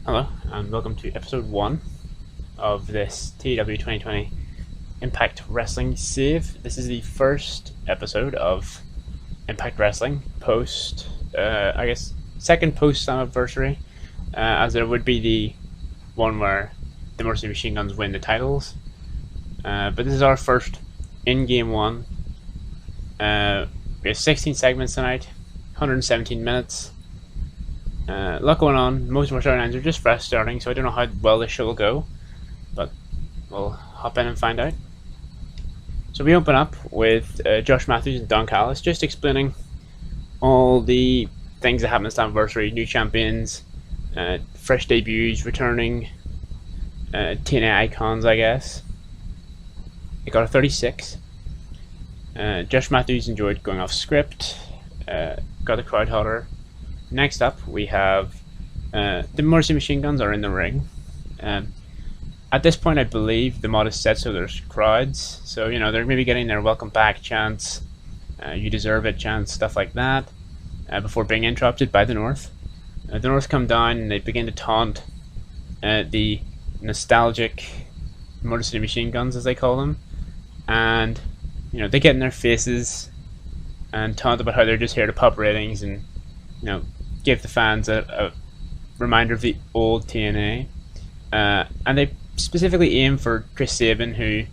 Hello, and welcome to episode 1 of this TEW 2020 Impact Wrestling Save. This is the first episode of Impact Wrestling post, second post anniversary, as it would be the one where the Mercy Machine Guns win the titles. But this is our first in-game one. We have 16 segments tonight, 117 minutes. A lot going on. Most of our storylines are just fresh starting, so I don't know how well this show will go, but we'll hop in and find out. So we open up with Josh Matthews and Don Callis just explaining all the things that happened this anniversary: new champions, fresh debuts, returning TNA icons, I guess. It got a 36. Josh Matthews enjoyed going off script, got the crowd hotter. Next up, we have the Mercy Machine Guns are in the ring. At this point, I believe the mod is set so there's crowds. So, they're maybe getting their welcome back chants, you deserve it chants, stuff like that, before being interrupted by the North. The North come down and they begin to taunt the nostalgic Motor City Machine Guns, as they call them. And, they get in their faces and taunt about how they're just here to pop ratings and, give the fans a reminder of the old TNA. And they specifically aim for Chris Sabin, who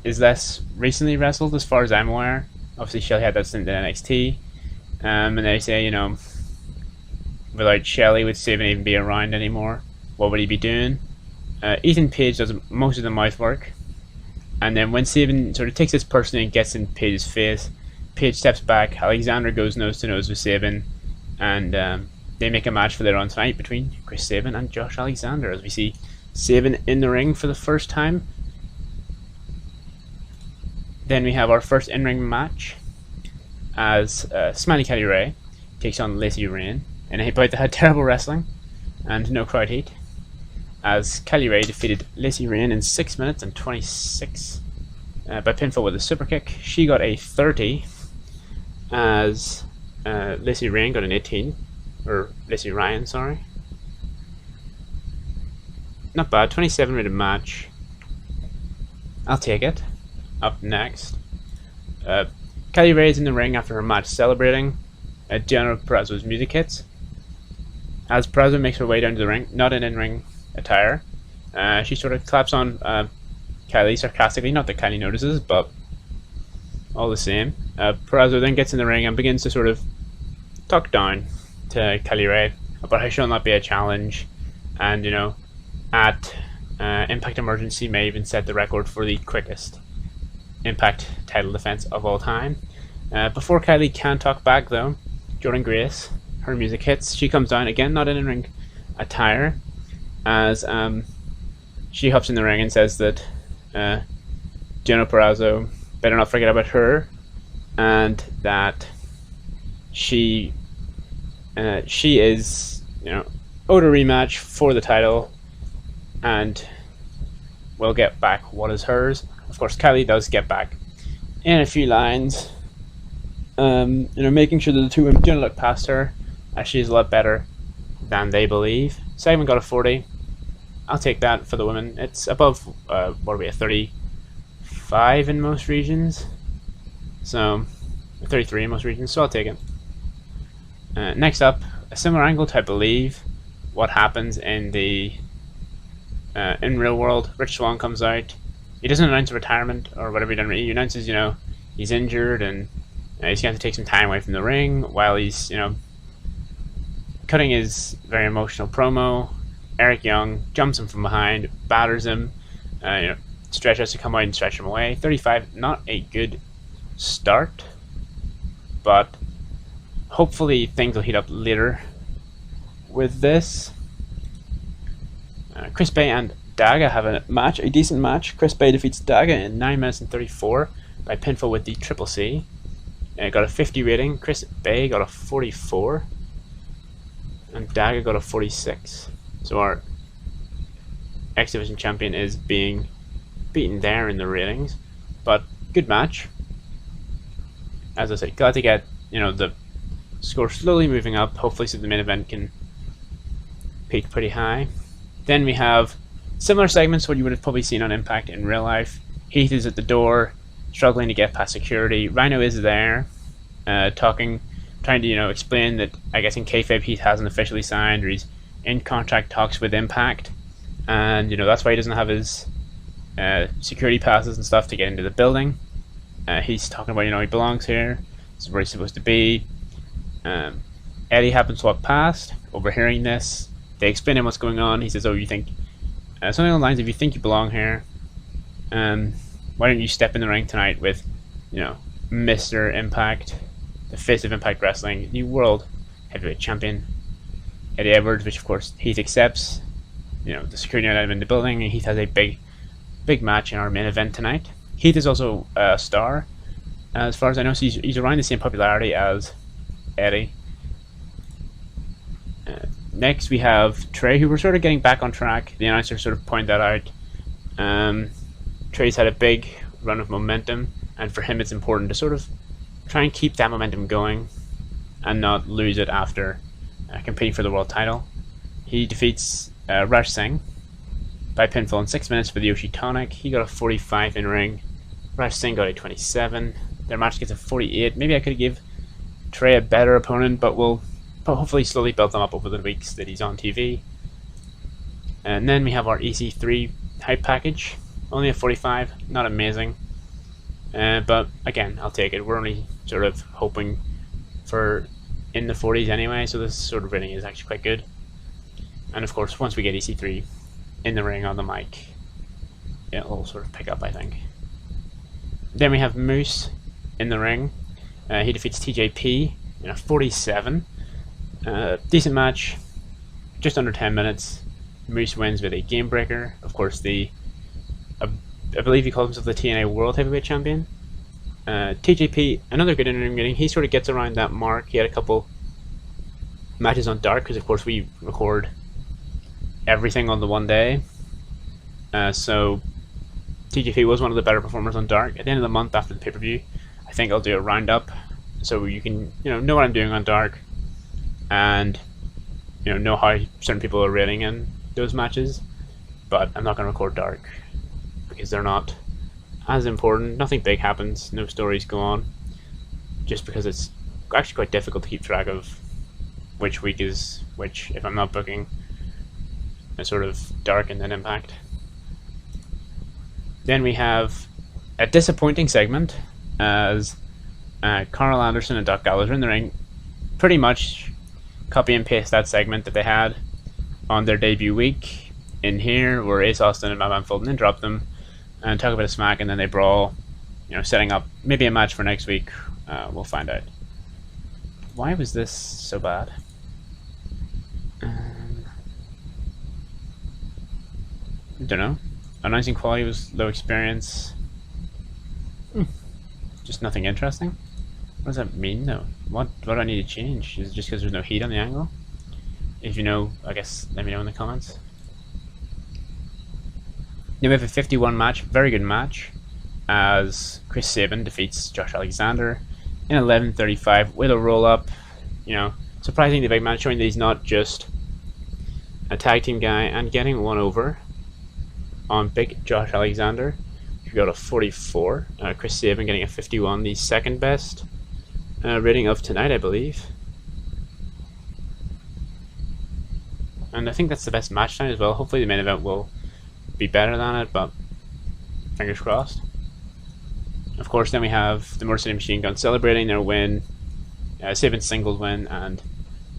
is less recently wrestled as far as I'm aware. Obviously, Shelley had that stint in NXT. And they say, without Shelley, would Sabin even be around anymore? What would he be doing? Ethan Page does most of the mouth work. And then when Sabin sort of takes this personally and gets in Page's face, Page steps back, Alexander goes nose to nose with Sabin, and they make a match for later on tonight between Chris Sabin and Josh Alexander, as we see Sabin in the ring for the first time. Then we have our first in-ring match as Smiley Kelly Ray takes on Lacey Rain in a bout that had terrible wrestling and no crowd heat, as Kelly Ray defeated Lacey Rain in 6 minutes and 26 by pinfall with a super kick. She got a 30, as Lacey Rain got an 18, or Lacey Ryan, sorry. Not bad, 27-minute match. I'll take it. Up next, Kelly Ray is in the ring after her match celebrating General Perazo's music hits. As Perazo makes her way down to the ring, not in-ring attire, she sort of claps on Kelly sarcastically, not that Kelly notices, but all the same. Perazo then gets in the ring and begins to sort of talk down to Kelly Ray about how she'll not be a challenge, and at Impact Emergency may even set the record for the quickest Impact title defense of all time. Before Kelly can talk back though, Jordan Grace, her music hits. She comes down again, not in ring attire, as she hops in the ring and says that Gino Perazo better not forget about her, and that she is owed a rematch for the title and will get back what is hers. Of course, Kelly does get back in a few lines, making sure that the two women don't look past her, as she's a lot better than they believe. Segment got a 40. I'll take that for the women. It's above, what are we, a 35 in most regions? So, 33 in most regions, so I'll take it. Next up, a similar angle to, I believe, what happens in the in real world. Rich Swann comes out. He doesn't announce a retirement or whatever he done. He announces, he's injured and he's going to take some time away from the ring while he's, cutting his very emotional promo. Eric Young jumps him from behind, batters him. Stretch has to come out and stretch him away. 35, not a good start, but hopefully things will heat up later with this. Chris Bay and Daga have a decent match. Chris Bay defeats Daga in 9 minutes and 34 by pinfall with the Triple C. Got a 50 rating. Chris Bay got a 44, and Daga got a 46. So our X Division champion is being beaten there in the ratings, but good match. As I said, glad to get the score slowly moving up. Hopefully, so the main event can peaked pretty high. Then we have similar segments what you would have probably seen on Impact in real life. Heath is at the door, struggling to get past security. Rhino is there, trying to explain that I guess in kayfabe Heath hasn't officially signed or he's in contract talks with Impact, and that's why he doesn't have his security passes and stuff to get into the building. He's talking about he belongs here. This is where he's supposed to be. Eddie happens to walk past, overhearing this. They explain him what's going on. He says, "Oh, you think something along the lines of you think you belong here? Why don't you step in the ring tonight with, Mr. Impact, the face of Impact Wrestling, the World Heavyweight Champion, Eddie Edwards," which of course Heath accepts. The security item in the building, and Heath has a big match in our main event tonight. Heath is also a star, as far as I know, so he's around the same popularity as Eddie. Next we have Trey, who we're sort of getting back on track. The announcer sort of pointed that out. Trey's had a big run of momentum, and for him it's important to sort of try and keep that momentum going and not lose it after competing for the world title. He defeats Raj Singh by pinfall in 6 minutes for the Yoshi Tonic. He got a 45 in ring. Raj Singh got a 27. Their match gets a 48. Maybe I could give Trey a better opponent, but we'll hopefully slowly build them up over the weeks that he's on TV. And then we have our EC3 hype package. Only a 45, not amazing. But again, I'll take it. We're only sort of hoping for in the 40s anyway, so this sort of rating is actually quite good. And of course, once we get EC3 in the ring on the mic, it'll sort of pick up, I think. Then we have Moose in the ring. He defeats TJP in a 47. Decent match, just under 10 minutes. Moose wins with a game breaker. Of course, I believe he calls himself the TNA World Heavyweight Champion. TJP, another good in-ring meeting. He sort of gets around that mark. He had a couple matches on Dark, because of course we record everything on the one day. So TJP was one of the better performers on Dark. At the end of the month after the pay-per-view, I think I'll do a roundup so you can know what I'm doing on Dark, and know how certain people are rating in those matches. But I'm not going to record Dark because they're not as important. Nothing big happens, no stories go on, just because it's actually quite difficult to keep track of which week is which if I'm not booking a sort of Dark and then Impact. Then we have a disappointing segment as Carl Anderson and Doc Gallows are in the ring. Pretty much copy and paste that segment that they had on their debut week in here, where Ace Austin and Madman Fulton interrupt them and talk a bit of smack, and then they brawl, setting up maybe a match for next week. We'll find out. Why was this so bad? I don't know. Announcing quality was low experience. Just nothing interesting. What does that mean though? What do I need to change? Is it just because there's no heat on the angle? If you know, I guess let me know in the comments. Then we have a 51 match, very good match, as Chris Sabin defeats Josh Alexander in 11:35 with a roll up. Surprisingly big match, showing that he's not just a tag team guy, and getting one over on big Josh Alexander. He got a 44. Chris Sabin getting a 51, the second best rating of tonight, I believe. And I think that's the best match tonight as well. Hopefully the main event will be better than it, but fingers crossed. Of course, then we have the Motor City Machine Gun celebrating their win, Sabin's singles win, and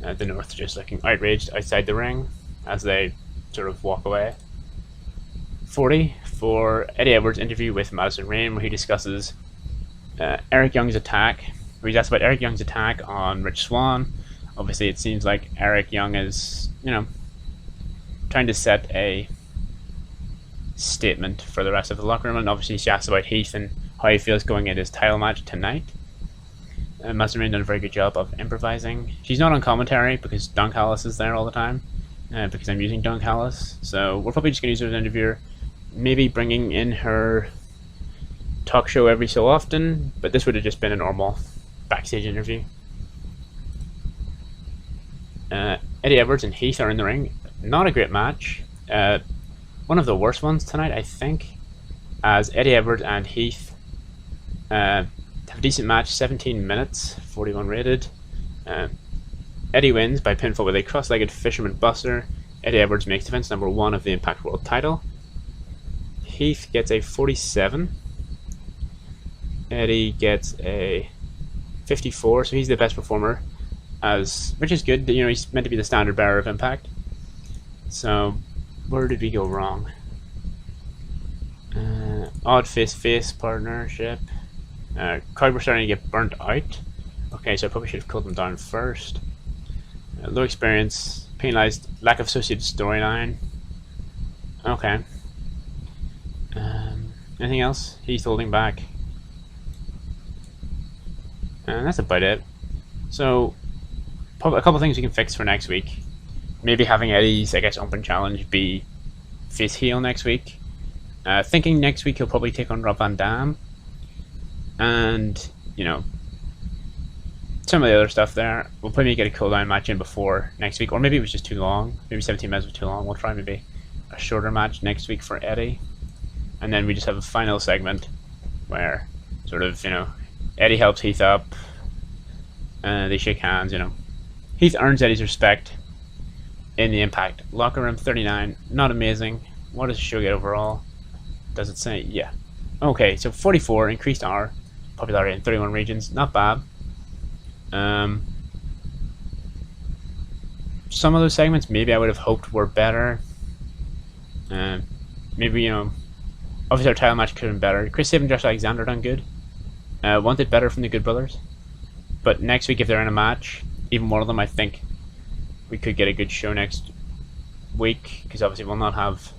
the North just looking outraged outside the ring as they sort of walk away. 40 for Eddie Edwards' interview with Madison Rayne, where he discusses Eric Young's attack, where he's asked about Eric Young's attack on Rich Swann. Obviously, it seems like Eric Young is, trying to set a statement for the rest of the locker room, and obviously she asked about Heath and how he feels going at his title match tonight. Madison Rayne done a very good job of improvising. She's not on commentary because Don Callis is there all the time, because I'm using Don Callis, so we're probably just going to use her as an interviewer, maybe bringing in her talk show every so often, but this would have just been a normal backstage interview. Eddie Edwards and Heath are in the ring. not a great match. One of the worst ones tonight, I think, as Eddie Edwards and Heath have a decent match, 17 minutes, 41 rated. Eddie wins by pinfall with a cross-legged fisherman buster. Eddie Edwards makes defense number 1 of the Impact World title. Heath gets a 47. Eddie gets a 54, so he's the best performer, which is good. You know, he's meant to be the standard bearer of Impact. So, where did we go wrong? Odd face partnership. Crowd were starting to get burnt out. Okay, so I probably should have cooled them down first. Low experience, penalized, lack of associated storyline. Okay. Anything else? He's holding back. And that's about it. So, a couple things we can fix for next week. Maybe having Eddie's, I guess, open challenge be face heel next week. Thinking next week he'll probably take on Rob Van Dam. And, you know, some of the other stuff there. We'll probably get a cooldown match in before next week. Or maybe it was just too long. Maybe 17 minutes was too long. We'll try maybe a shorter match next week for Eddie. And then we just have a final segment where sort of, you know, Eddie helps Heath up. They shake hands, you know. Heath earns Eddie's respect in the Impact locker room. 39, not amazing. What does the show get overall? Does it say? Yeah. Okay, so 44, increased R popularity in 31 regions. Not bad. Some of those segments maybe I would have hoped were better. Maybe, you know, obviously our title match could have been better. Chris Sabin and Josh Alexander done good. Wanted better from the Good Brothers. But next week, if they're in a match, even one of them, I think we could get a good show next week. Because obviously we'll not have...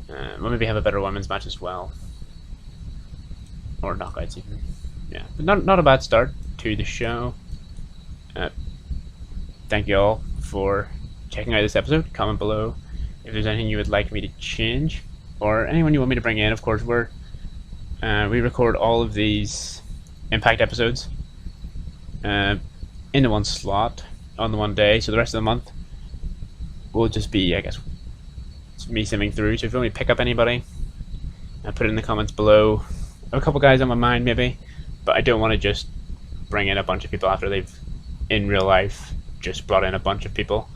we'll maybe have a better women's match as well. Or knockouts even. Yeah, but not a bad start to the show. Thank you all for checking out this episode. Comment below if there's anything you would like me to change. Or anyone you want me to bring in. Of course, we record all of these Impact episodes into one slot on the one day, so the rest of the month will just be, I guess, me simming through. So if you want me to pick up anybody, put it in the comments below. I have a couple guys on my mind maybe, but I don't want to just bring in a bunch of people after they've in real life just brought in a bunch of people.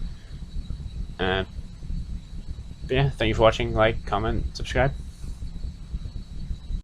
But yeah, thank you for watching. Like, comment, subscribe.